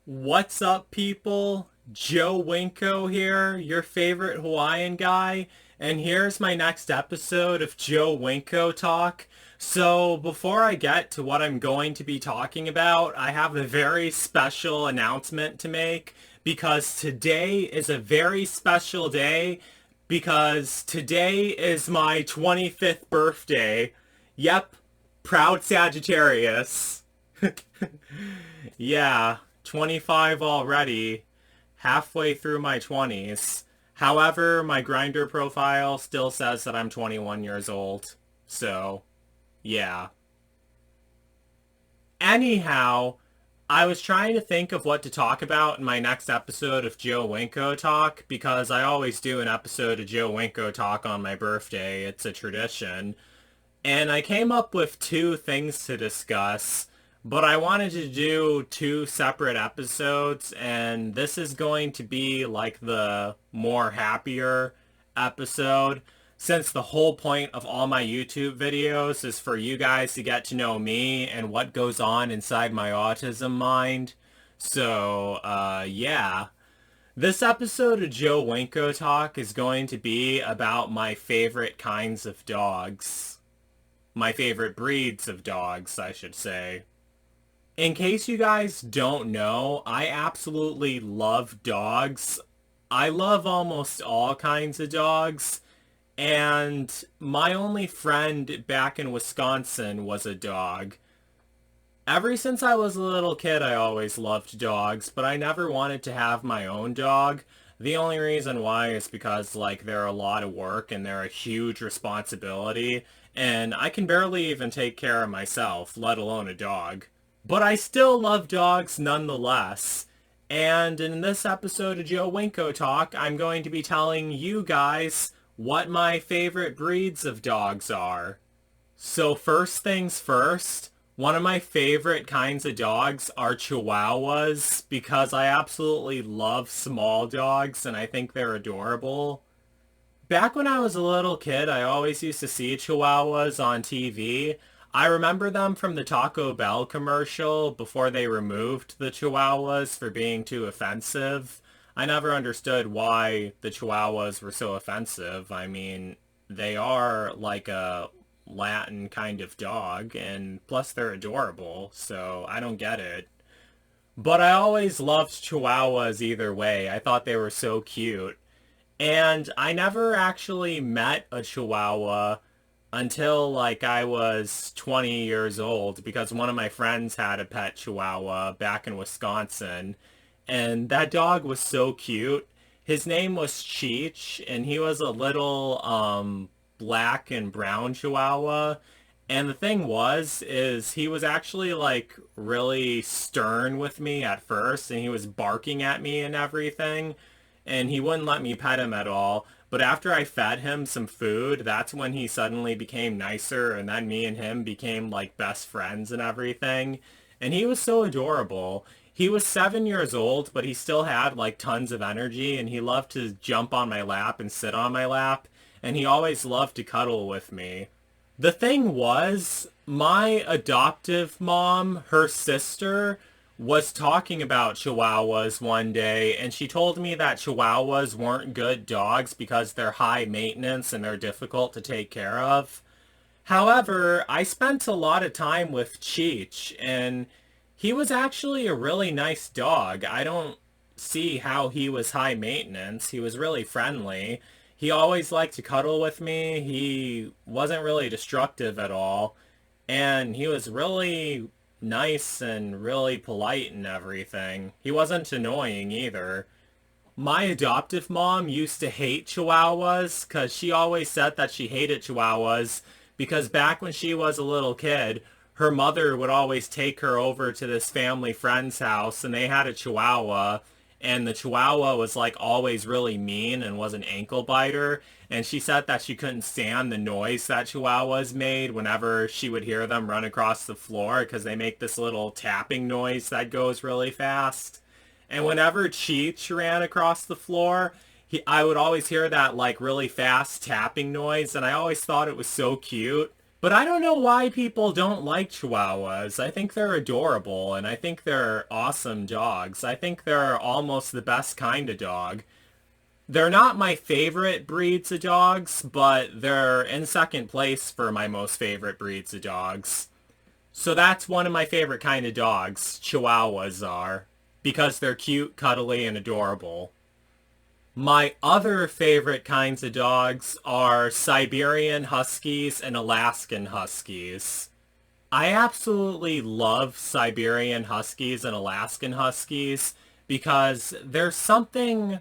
What's up, people? Joe Winko here, your favorite Hawaiian guy, and here's my next episode of Joe Winko Talk. So, before I get to what I'm going to be talking about, I have a very special announcement to make because today is a very special day because today is my 25th birthday. Yep, proud Sagittarius. Yeah, 25 already, halfway through my 20s. However, my Grinder profile still says that I'm 21 years old. So, yeah. Anyhow, I was trying to think of what to talk about in my next episode of Joe Winko Talk because I always do an episode of Joe Winko Talk on my birthday. It's a tradition. And I came up with two things to discuss, but I wanted to do two separate episodes, and this is going to be like the more happier episode, since the whole point of all my YouTube videos is for you guys to get to know me and what goes on inside my autism mind. So, yeah. This episode of Joe Winko Talk is going to be about my favorite kinds of dogs. My favorite breeds of dogs, I should say. In case you guys don't know, I absolutely love dogs. I love almost all kinds of dogs. And my only friend back in Wisconsin was a dog. Ever since I was a little kid, I always loved dogs, but I never wanted to have my own dog. The only reason why is because, like, they're a lot of work and they're a huge responsibility, and I can barely even take care of myself, let alone a dog. But I still love dogs nonetheless. And in this episode of Joe Winko Talk, I'm going to be telling you guys what my favorite breeds of dogs are. So first things first, one of my favorite kinds of dogs are Chihuahuas because I absolutely love small dogs and I think they're adorable. Back when I was a little kid, I always used to see Chihuahuas on TV. I remember them from the Taco Bell commercial before they removed the Chihuahuas for being too offensive. I never understood why the Chihuahuas were so offensive. I mean, they are like a Latin kind of dog, and plus they're adorable, so I don't get it. But I always loved Chihuahuas either way. I thought they were so cute. And I never actually met a Chihuahua until like I was 20 years old because one of my friends had a pet Chihuahua back in Wisconsin. And that dog was so cute. His name was Cheech, and he was a little black and brown Chihuahua. And the thing is he was actually like really stern with me at first, and he was barking at me and everything, and he wouldn't let me pet him at all. But after I fed him some food, that's when he suddenly became nicer, and then me and him became like best friends and everything. And he was so adorable. He was 7 years old, but he still had like tons of energy, and he loved to jump on my lap and sit on my lap, and he always loved to cuddle with me. The thing was, my adoptive mom, her sister, was talking about Chihuahuas one day, and she told me that Chihuahuas weren't good dogs because they're high maintenance and they're difficult to take care of. However, I spent a lot of time with Cheech, and he was actually a really nice dog. I don't see how he was high maintenance. He was really friendly. He always liked to cuddle with me. He wasn't really destructive at all. And he was really nice and really polite and everything. He wasn't annoying either. My adoptive mom used to hate Chihuahuas because she always said that she hated Chihuahuas because back when she was a little kid, her mother would always take her over to this family friend's house and they had a Chihuahua, and the Chihuahua was like always really mean and was an ankle biter, and she said that she couldn't stand the noise that Chihuahuas made whenever she would hear them run across the floor because they make this little tapping noise that goes really fast. And whenever Cheech ran across the floor, I would always hear that like really fast tapping noise, and I always thought it was so cute. But I don't know why people don't like Chihuahuas. I think they're adorable, and I think they're awesome dogs. I think they're almost the best kind of dog. They're not my favorite breeds of dogs, but they're in second place for my most favorite breeds of dogs. So that's one of my favorite kind of dogs, Chihuahuas are, because they're cute, cuddly, and adorable. My other favorite kinds of dogs are Siberian Huskies and Alaskan Huskies. I absolutely love Siberian Huskies and Alaskan Huskies because there's something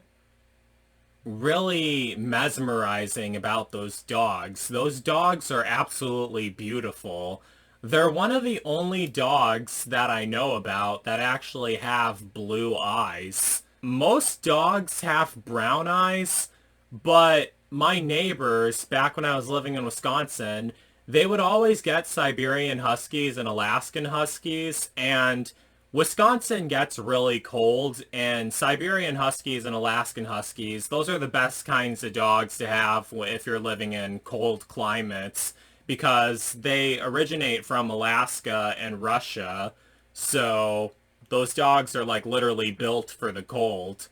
really mesmerizing about those dogs. Those dogs are absolutely beautiful. They're one of the only dogs that I know about that actually have blue eyes. Most dogs have brown eyes, but my neighbors, back when I was living in Wisconsin, they would always get Siberian Huskies and Alaskan Huskies, and Wisconsin gets really cold, and Siberian Huskies and Alaskan Huskies, those are the best kinds of dogs to have if you're living in cold climates, because they originate from Alaska and Russia, so those dogs are like literally built for the cold.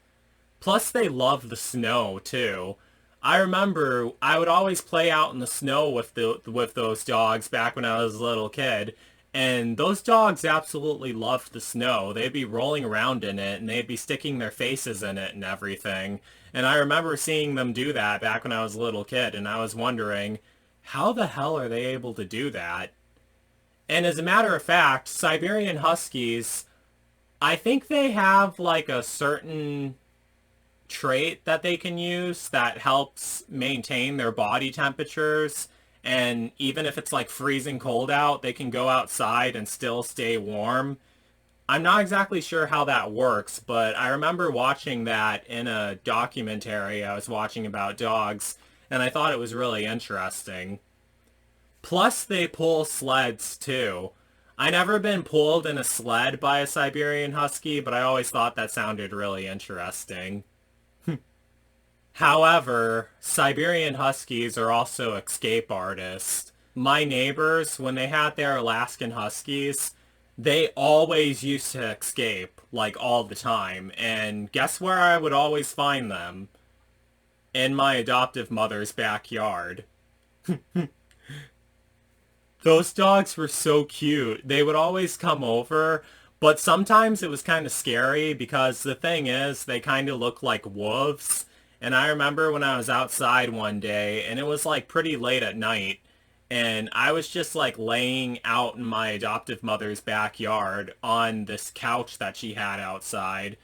Plus they love the snow too. I remember I would always play out in the snow with those dogs back when I was a little kid, and those dogs absolutely loved the snow. They'd be rolling around in it and they'd be sticking their faces in it and everything. And I remember seeing them do that back when I was a little kid, and I was wondering, how the hell are they able to do that? And as a matter of fact, Siberian Huskies, I think they have like a certain trait that they can use that helps maintain their body temperatures. And even if it's like freezing cold out, they can go outside and still stay warm. I'm not exactly sure how that works, but I remember watching that in a documentary I was watching about dogs, and I thought it was really interesting. Plus, they pull sleds too. I never been pulled in a sled by a Siberian Husky, but I always thought that sounded really interesting. However, Siberian Huskies are also escape artists. My neighbors, when they had their Alaskan Huskies, they always used to escape, like all the time. And guess where I would always find them? In my adoptive mother's backyard. Those dogs were so cute. They would always come over, but sometimes it was kind of scary because the thing is, they kind of look like wolves. And I remember when I was outside one day, and it was like pretty late at night, and I was just like laying out in my adoptive mother's backyard on this couch that she had outside.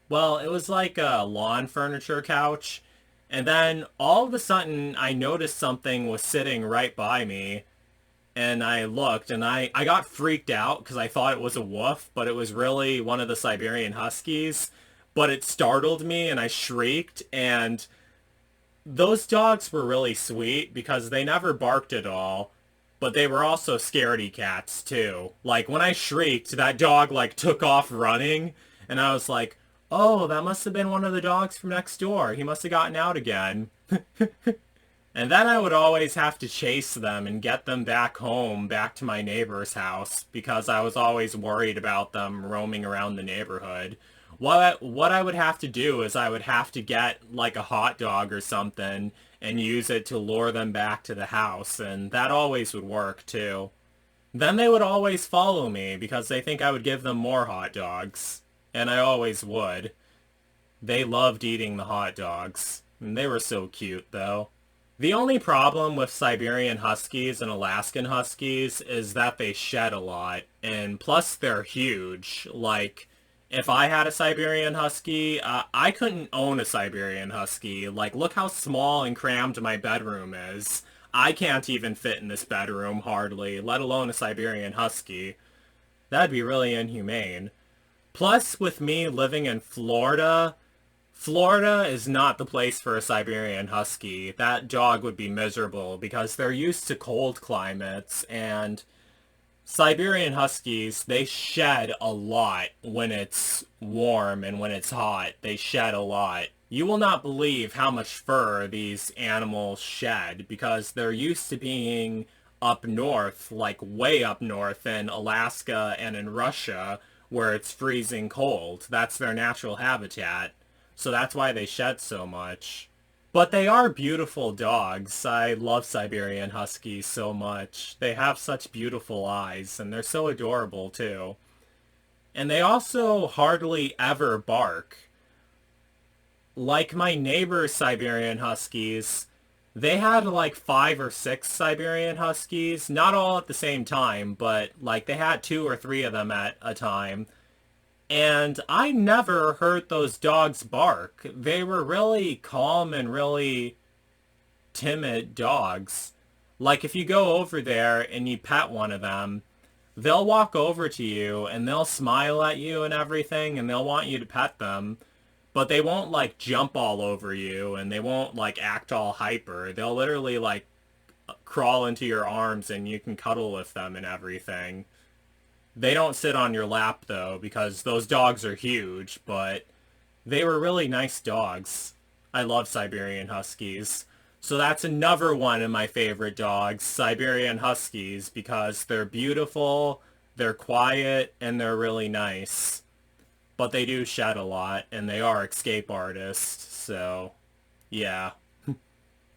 Well, it was like a lawn furniture couch. And then all of a sudden, I noticed something was sitting right by me, and I looked, and I got freaked out because I thought it was a wolf, but it was really one of the Siberian Huskies. But it startled me, and I shrieked, and those dogs were really sweet because they never barked at all, but they were also scaredy cats too. Like when I shrieked, that dog like took off running, and I was like, oh, that must have been one of the dogs from next door. He must have gotten out again. And then I would always have to chase them and get them back home, back to my neighbor's house, because I was always worried about them roaming around the neighborhood. What I would have to do is I would have to get like a hot dog or something and use it to lure them back to the house, and that always would work too. Then they would always follow me because they think I would give them more hot dogs, and I always would. They loved eating the hot dogs, and they were so cute though. The only problem with Siberian Huskies and Alaskan Huskies is that they shed a lot, and plus they're huge. Like, if I had a Siberian Husky, I couldn't own a Siberian Husky. Like, look how small and crammed my bedroom is. I can't even fit in this bedroom, hardly, let alone a Siberian Husky. That'd be really inhumane. Plus, with me living in Florida, Florida is not the place for a Siberian Husky. That dog would be miserable because they're used to cold climates, and Siberian Huskies, they shed a lot when it's warm and when it's hot. They shed a lot. You will not believe how much fur these animals shed because they're used to being up north, like way up north in Alaska and in Russia, where it's freezing cold. That's their natural habitat. So that's why they shed so much. But they are beautiful dogs. I love Siberian Huskies so much. They have such beautiful eyes, and they're so adorable too. And they also hardly ever bark. Like my neighbor's Siberian Huskies, they had like 5 or 6 Siberian Huskies, not all at the same time, but like they had 2 or 3 of them at a time. And I never heard those dogs bark. They were really calm and really timid dogs. Like if you go over there and you pet one of them, they'll walk over to you and they'll smile at you and everything and they'll want you to pet them. But they won't like jump all over you and they won't like act all hyper. They'll literally like crawl into your arms and you can cuddle with them and everything. They don't sit on your lap though because those dogs are huge, but they were really nice dogs. I love Siberian Huskies. So that's another one of my favorite dogs, Siberian Huskies, because they're beautiful, they're quiet, and they're really nice. But they do shed a lot, and they are escape artists, so yeah.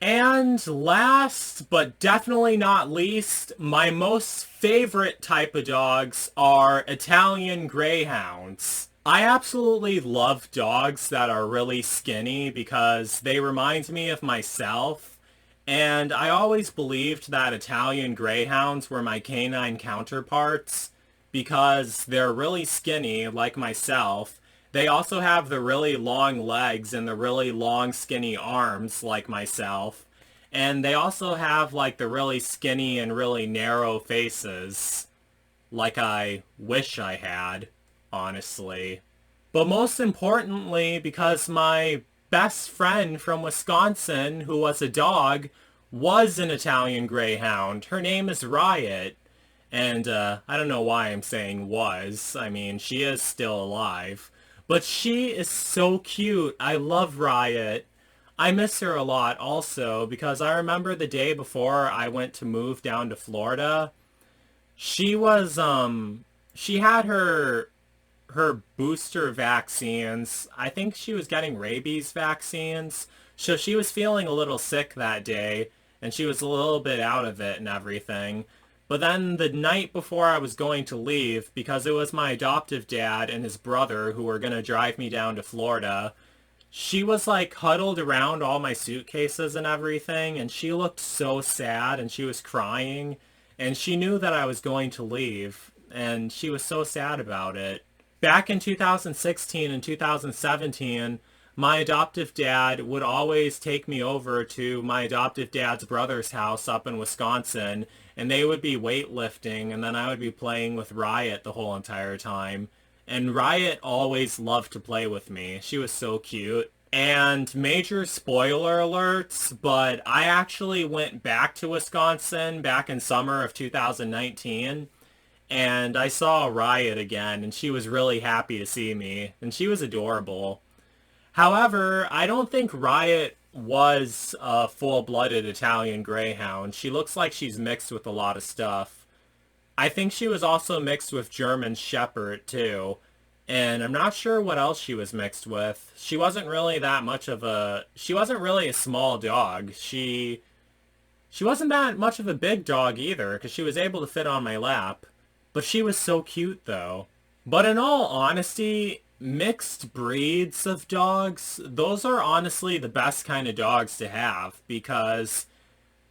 And last, but definitely not least, my most favorite type of dogs are Italian Greyhounds. I absolutely love dogs that are really skinny because they remind me of myself, and I always believed that Italian Greyhounds were my canine counterparts because they're really skinny like myself. They also have the really long legs and the really long skinny arms like myself. And they also have like the really skinny and really narrow faces like I wish I had, honestly. But most importantly, because my best friend from Wisconsin, who was a dog, was an Italian Greyhound. Her name is Riot. And I don't know why I'm saying was. I mean, she is still alive. But she is so cute. I love Riot. I miss her a lot also because I remember the day before I went to move down to Florida. She was, she had her booster vaccines. I think she was getting rabies vaccines. So she was feeling a little sick that day and she was a little bit out of it and everything. But then the night before I was going to leave, because it was my adoptive dad and his brother who were going to drive me down to Florida, she was like huddled around all my suitcases and everything, and she looked so sad and she was crying, and she knew that I was going to leave, and she was so sad about it. Back in 2016 and 2017, my adoptive dad would always take me over to my adoptive dad's brother's house up in Wisconsin, and they would be weightlifting, and then I would be playing with Riot the whole entire time. And Riot always loved to play with me. She was so cute. And major spoiler alerts, but I actually went back to Wisconsin back in summer of 2019, and I saw Riot again, and she was really happy to see me, and she was adorable. However, I don't think Riot was a full-blooded Italian Greyhound. She looks like she's mixed with a lot of stuff. I think she was also mixed with German Shepherd, too. And I'm not sure what else she was mixed with. She wasn't really that much of a... She wasn't really a small dog. She wasn't that much of a big dog either, because she was able to fit on my lap. But she was so cute, though. But in all honesty, mixed breeds of dogs, those are honestly the best kind of dogs to have, because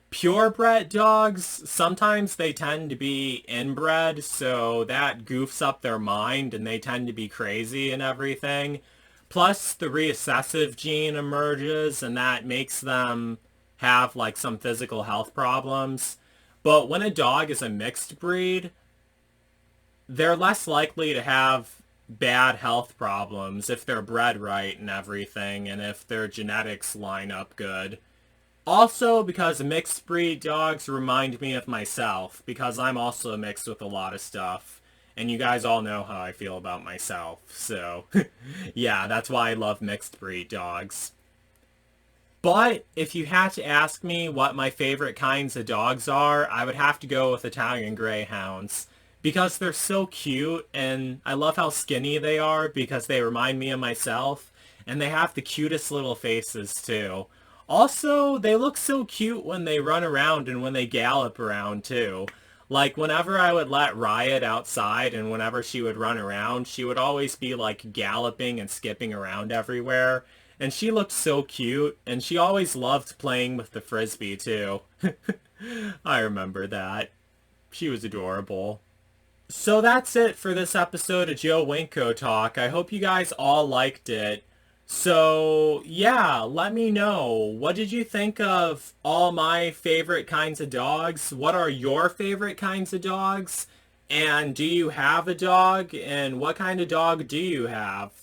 purebred dogs, sometimes they tend to be inbred, so that goofs up their mind and they tend to be crazy and everything. Plus the recessive gene emerges and that makes them have like some physical health problems. But when a dog is a mixed breed, they're less likely to have bad health problems if they're bred right and everything, and if their genetics line up good. Also, because mixed breed dogs remind me of myself, because I'm also mixed with a lot of stuff, and you guys all know how I feel about myself, so yeah, that's why I love mixed breed dogs. But if you had to ask me what my favorite kinds of dogs are, I would have to go with Italian Greyhounds. Because they're so cute, and I love how skinny they are because they remind me of myself, and they have the cutest little faces too. Also, they look so cute when they run around and when they gallop around too. Like whenever I would let Riot outside and whenever she would run around, she would always be like galloping and skipping around everywhere. And she looked so cute, and she always loved playing with the frisbee too. I remember that. She was adorable. So that's it for this episode of Joe Winko Talk. I hope you guys all liked it. So, yeah, let me know. What did you think of all my favorite kinds of dogs? What are your favorite kinds of dogs? And do you have a dog? And what kind of dog do you have?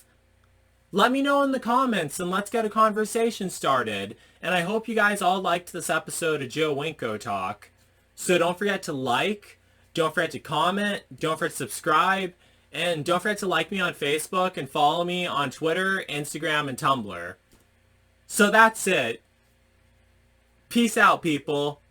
Let me know in the comments and let's get a conversation started. And I hope you guys all liked this episode of Joe Winko Talk. So don't forget to like, don't forget to comment, don't forget to subscribe, and don't forget to like me on Facebook and follow me on Twitter, Instagram, and Tumblr. So that's it. Peace out, people.